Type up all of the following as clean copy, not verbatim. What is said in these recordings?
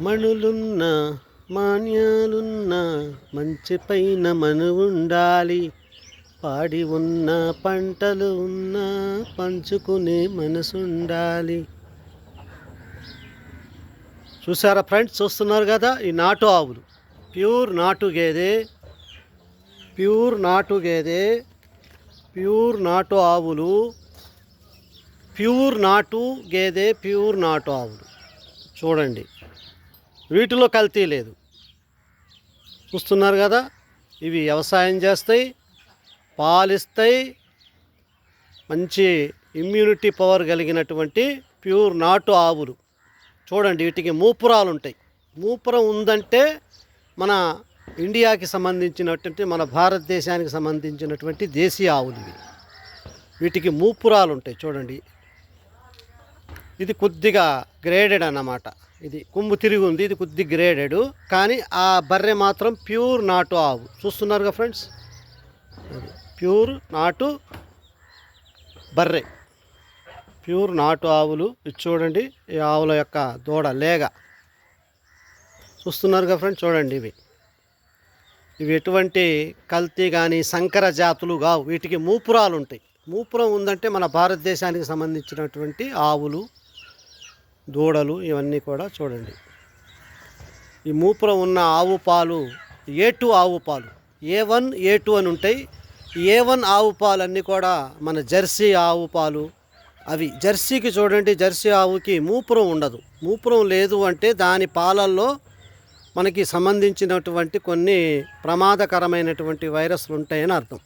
మణులున్న మాన్యాలున్న మంచి పైన మనువుండాలి. పాడి ఉన్న పంటలు ఉన్న పంచుకునే మనసుండాలి. చూసారా ఫ్రెండ్స్, చూస్తున్నారు కదా ఈ నాటు ఆవులు. ప్యూర్ నాటు గేదె, ప్యూర్ నాటు గేదె, ప్యూర్ నాటు ఆవులు, ప్యూర్ నాటు గేదె, ప్యూర్ నాటు ఆవులు. చూడండి, వీటిలో కల్తీ లేదు. చూస్తున్నారు కదా, ఇవి వ్యవసాయం చేస్తాయి, పాలిస్తాయి, మంచి ఇమ్యూనిటీ పవర్ కలిగినటువంటి ప్యూర్ నాటు ఆవులు. చూడండి, వీటికి మూపురాలు ఉంటాయి. మూపురం ఉందంటే మన ఇండియాకి సంబంధించినటువంటి, మన భారతదేశానికి సంబంధించినటువంటి దేశీయ ఆవులు ఇవి. వీటికి మూపురాలు ఉంటాయి. చూడండి, ఇది కొద్దిగా గ్రేడెడ్ అన్నమాట. ఇది కొమ్ము తిరిగి ఉంది, ఇది కొద్ది గ్రేడెడ్. కానీ ఆ బర్రె మాత్రం ప్యూర్ నాటు ఆవు. చూస్తున్నారుగా ఫ్రెండ్స్, ప్యూర్ నాటు బర్రె, ప్యూర్ నాటు ఆవులు. ఇది చూడండి, ఈ ఆవుల యొక్క దూడ లేగ. చూస్తున్నారుగా ఫ్రెండ్స్, చూడండి, ఇవి ఎటువంటి కల్తీ కానీ సంకర జాతులు కావు. వీటికి మూపురాలు ఉంటాయి. మూపురం ఉందంటే మన భారతదేశానికి సంబంధించినటువంటి ఆవులు, దూడలు ఇవన్నీ కూడా. చూడండి, ఈ మూపురం ఉన్న ఆవు పాలు A2 ఆవు పాలు, A1 A2 అని ఉంటాయి. A1 ఆవు పాలు అన్నీ కూడా మన జెర్సీ ఆవు పాలు. అవి జెర్సీకి చూడండి, జెర్సీ ఆవుకి మూపురం ఉండదు. మూపురం లేదు అంటే దాని పాలల్లో మనకి సంబంధించినటువంటి కొన్ని ప్రమాదకరమైనటువంటి వైరస్లు ఉంటాయని అర్థం.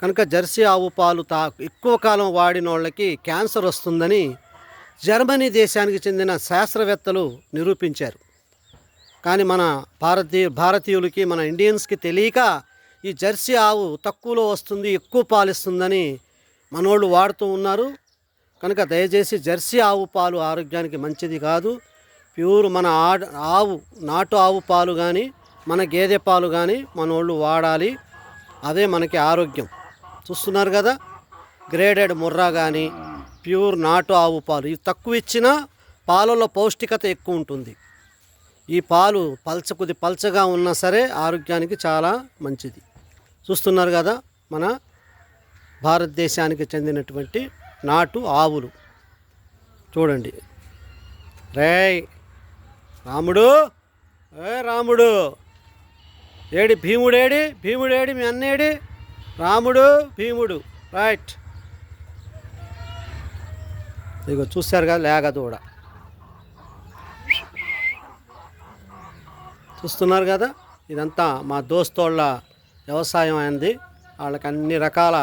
కనుక జెర్సీ ఆవు పాలు ఎక్కువ కాలం వాడిన వాళ్ళకి క్యాన్సర్ వస్తుందని జర్మనీ దేశానికి చెందిన శాస్త్రవేత్తలు నిరూపించారు. కానీ మన భారతీయులకి, మన ఇండియన్స్కి తెలియక ఈ జెర్సీ ఆవు తక్కువలో వస్తుంది, ఎక్కువ పాలిస్తుందని మనోళ్ళు వాడుతూ ఉన్నారు. కనుక దయచేసి జెర్సీ ఆవు పాలు ఆరోగ్యానికి మంచిది కాదు. ప్యూర్ మన ఆవు నాటు ఆవు పాలు కానీ, మన గేదె పాలు కానీ మనోళ్ళు వాడాలి. అదే మనకి ఆరోగ్యం. చూస్తున్నారు కదా, గ్రేడెడ్ ముర్రా కానీ, ప్యూర్ నాటు ఆవు పాలు. ఇవి తక్కువ ఇచ్చినా పాలలో పౌష్టికత ఎక్కువ ఉంటుంది. ఈ పాలు కొద్ది పల్చగా ఉన్నా సరే ఆరోగ్యానికి చాలా మంచిది. చూస్తున్నారు కదా, మన భారతదేశానికి చెందినటువంటి నాటు ఆవులు. చూడండి, రేయ్ రాముడు, రాముడు ఏడి, భీముడేడి, భీముడేడి, మీ అన్నేడి, రాముడు భీముడు. రైట్, ఇదిగో చూశారు కదా లేగ దూడ. చూస్తున్నారు కదా, ఇదంతా మా దోస్తోళ్ళ వ్యవసాయం అయింది. వాళ్ళకి అన్ని రకాల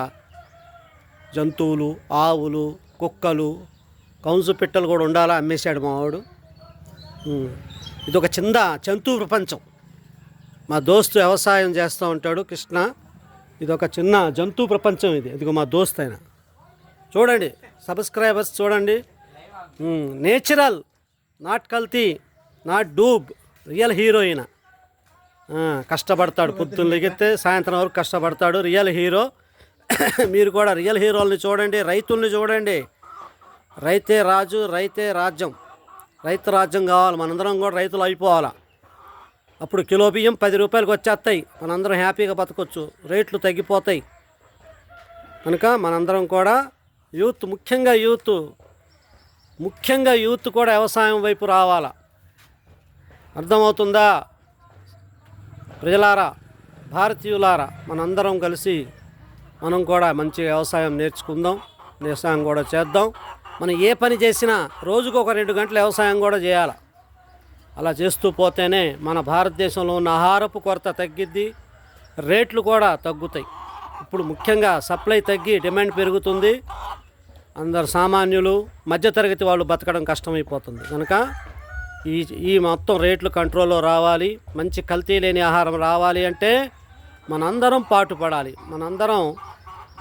జంతువులు, ఆవులు, కుక్కలు, కౌన్సు పిట్టలు కూడా ఉండాలా, అమ్మేశాడు మావాడు. ఇది ఒక చిన్న జంతు ప్రపంచం. మా దోస్తు వ్యవసాయం చేస్తూ ఉంటాడు కృష్ణ. ఇది ఒక చిన్న జంతు ప్రపంచం ఇది. ఇదిగో మా దోస్తు అయిన. చూడండి సబ్స్క్రైబర్స్, చూడండి, నేచురల్, నాట్ కల్తీ, నాట్ డూబ్, రియల్ హీరోయిన్. కష్టపడతాడు, పొద్దున్న లెగితే సాయంత్రం వరకు కష్టపడతాడు, రియల్ హీరో. మీరు కూడా రియల్ హీరోల్ని చూడండి, రైతుల్ని చూడండి. రైతే రాజు, రైతే రాజ్యం. రైతు రాజ్యం కావాలి. మనందరం కూడా రైతులు అయిపోవాలా. అప్పుడు కిలో బియ్యం 10 రూపాయలకు వచ్చేస్తాయి. మనందరం హ్యాపీగా బతకొచ్చు, రేట్లు తగ్గిపోతాయి. కనుక మనందరం కూడా యూత్, ముఖ్యంగా యూత్ కూడా వ్యవసాయం వైపు రావాలా. అర్థమవుతుందా ప్రజలారా, భారతీయులారా? మనందరం కలిసి మనం కూడా మంచి వ్యవసాయం నేర్చుకుందాం, వ్యవసాయం కూడా చేద్దాం. మనం ఏ పని చేసినా రోజుకు ఒక 2 గంటల వ్యవసాయం కూడా చేయాలి. అలా చేస్తూ పోతేనే మన భారతదేశంలో ఉన్న ఆహారపు కొరత తగ్గిద్ది, రేట్లు కూడా తగ్గుతాయి. ఇప్పుడు ముఖ్యంగా సప్లై తగ్గి డిమాండ్ పెరుగుతుంది. అందరు సామాన్యులు, మధ్యతరగతి వాళ్ళు బతకడం కష్టమైపోతుంది. కనుక ఈ మొత్తం రేట్లు కంట్రోల్లో రావాలి, మంచి కల్తీ లేని ఆహారం రావాలి అంటే మనందరం పాటుపడాలి. మనందరం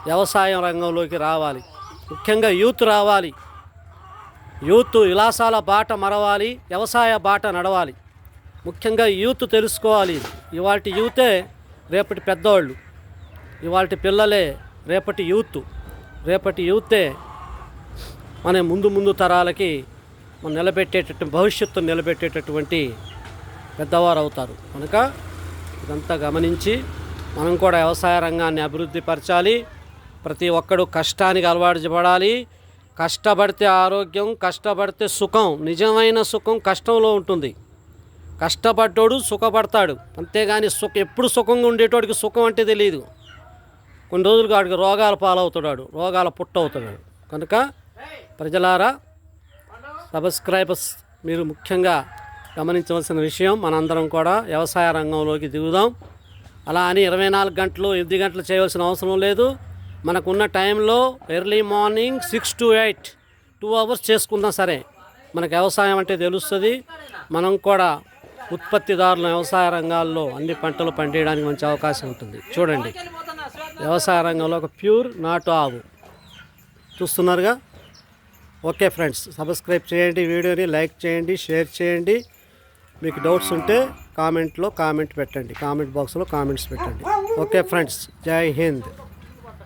వ్యవసాయం రంగంలోకి రావాలి. ముఖ్యంగా యూత్ రావాలి. యూత్ విలాసాల బాట మరవాలి, వ్యవసాయ బాట నడవాలి. ముఖ్యంగా యూత్ తెలుసుకోవాలి. ఇవాల్టి యూతే రేపటి పెద్దవాళ్ళు, ఇవాల్టి పిల్లలే రేపటి యూత్. రేపటి యూతే మన ముందు తరాలకి మనం భవిష్యత్తును నిలబెట్టేటటువంటి పెద్దవారు అవుతారు. కనుక ఇదంతా గమనించి మనం కూడా వ్యవసాయ రంగాన్ని అభివృద్ధి పరచాలి. ప్రతి ఒక్కడు కష్టానికి అలవాటు పడాలి. కష్టపడితే ఆరోగ్యం, కష్టపడితే సుఖం. నిజమైన సుఖం కష్టంలో ఉంటుంది. కష్టపడ్డోడు సుఖపడతాడు, అంతేగాని ఎప్పుడు సుఖంగా ఉండేటోడికి సుఖం అంటే తెలియదు. కొన్ని రోజులుగా వాడికి రోగాల పాలవుతాడు, రోగాల పుట్టవుతాడు. కనుక ప్రజలారా, సబ్స్క్రైబర్స్ మీరు ముఖ్యంగా గమనించవలసిన విషయం, మనందరం కూడా వ్యవసాయ రంగంలోకి దిగుదాం. అలా అని 24 గంటలు 8 గంటలు చేయవలసిన అవసరం లేదు. మనకున్న టైంలో ఎర్లీ మార్నింగ్ 6 to 8 2 hours చేసుకున్నా సరే మనకు వ్యవసాయం అంటే తెలుస్తుంది. మనం కూడా ఉత్పత్తిదారుల వ్యవసాయ రంగాల్లో అన్ని పంటలు పండించడానికి మంచి అవకాశం ఉంటుంది. చూడండి, వ్యవసాయ రంగంలో ఒక ప్యూర్ నాటు ఆవు చూస్తున్నారుగా. ఓకే ఫ్రెండ్స్, సబ్స్క్రైబ్ చేయండి, వీడియోని లైక్ చేయండి, షేర్ చేయండి. మీకు డౌట్స్ ఉంటే కామెంట్ బాక్స్లో కామెంట్స్ పెట్టండి. ఓకే ఫ్రెండ్స్, జై హింద్.